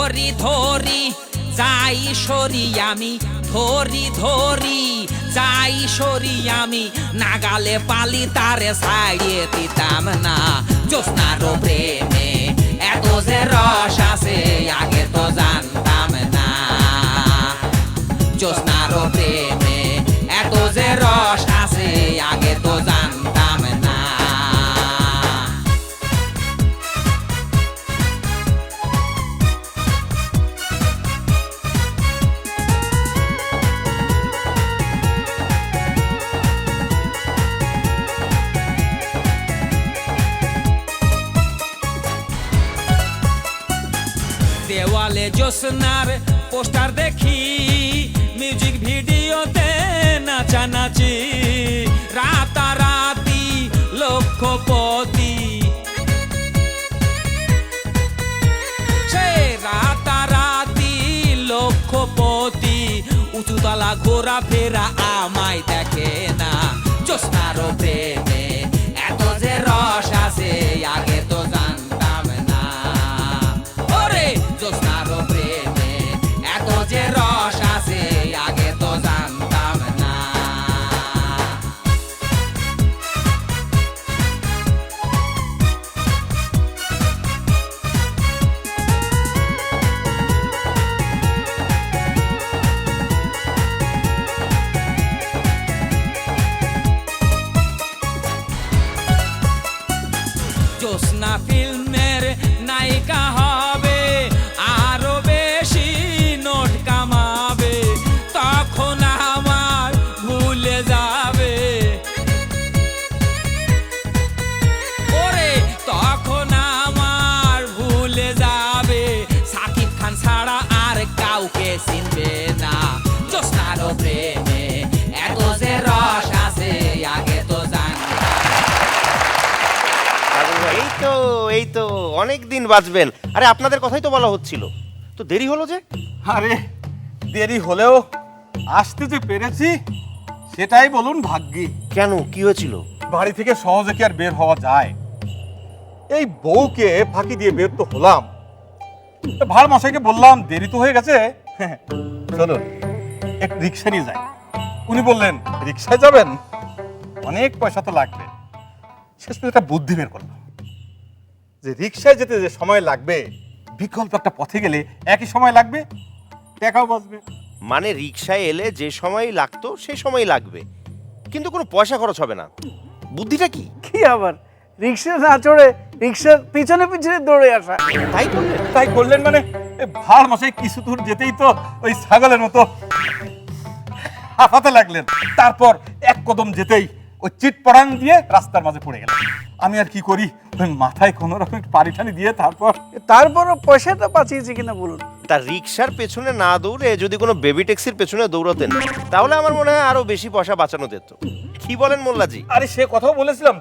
ধরি ধরি যাই সরি আমি, ধরি ধরি যাই সরি আমি, নাগালে পালি তারে ছাড়িয়ে দিতাম না। জ্যোৎস্নার প্রেমে এত যে রস আছে আগে তো জানতাম না। জ্যোৎস্নার প্রেমে এত যে রস আছে আগে তো জানতাম না। দেওয়ালে জ্যোৎস্নার পোস্টার দেখি, মিউজিক ভিডিওতে নাচানাচি, রাতারাতি লক্ষপতি, সে রাতারাতি লক্ষপতি, উঁচুতলা ঘোরাফেরা আমায় দেখে না। জ্যোৎস্নার প্রেমে এত যে রস আছে আগে তো জানতাম না। ওরে জ্যোৎস্নার প্রেমে এত যে রস আছে আগে তো জানতাম না। জ্যোৎস্না ফিল্মের নায়িকা হবে, আরো বেশি নোট কামাবে, তখন আমার ভুলে যাবে। ওরে তখন আমার ভুলে যাবে, সাকিব খান ছাড়া আর কাউকে চিনবে না। জ্যোৎস্নার প্রেমে এত যে রস আছে আগে তো এই তো অনেক দিন বাঁচবেন। আরে আপনাদের কথাই তো বলা হচ্ছিল, তো দেরি হলো যে। আরে দেরি হলেও আসতে যে পেরেছি সেটাই বলুন ভাগ্যি। কেন, কি হয়েছিল? বাড়ি থেকে সহজে কি আর বের হওয়া যায়? এই বউকে ফাঁকি দিয়ে বের তো হলাম। ভাড় মশাইকে বললাম দেরি তো হয়ে গেছে, চলুন এক রিক্সা নিয়ে যাই। উনি বললেন রিক্সায় যাবেন, অনেক পয়সা তো লাগবে। শেষ পর্যন্ত একটা বুদ্ধি বের করলাম যে রিক্সায় যেতে যে সময় লাগবে, বিকল্প একটা পথে গেলে একই সময় লাগবে, টাকাও বাঁচবে। মানে রিক্সায় এলে যে সময় লাগতো সেই সময় লাগবে, কিন্তু কোনো পয়সা খরচ হবে না। বুদ্ধিটা কি? কি আবার রিক্সা না চড়ে রিক্সার পিছনে পিছনে দৌড়ে আসা। তাই করলেন মানে ভাড় মশাই কিছু দূর যেতেই তো ওই ছাগলের মতো হাঁপাতে লাগলেন। তারপর এক কদম যেতেই ওই চিট পড়াং দিয়ে রাস্তার মাঝে পড়ে গেল। আমি আর কি করি, ওই মাথায় কোনো রকম পানি টানি দিয়ে তারপরও পয়সাটা বাঁচিয়েছে কিনা বলুন। তার রিক্সার পেছনে না দৌড়ে যদি কোনো বেবি ট্যাক্সির পেছনে দৌড়াতেন তাহলে আমার মনে হয় আরো বেশি পয়সা বাঁচানো যেত। কি বলেন মোল্লাজি? আরে সে কথাও বলেছিলাম।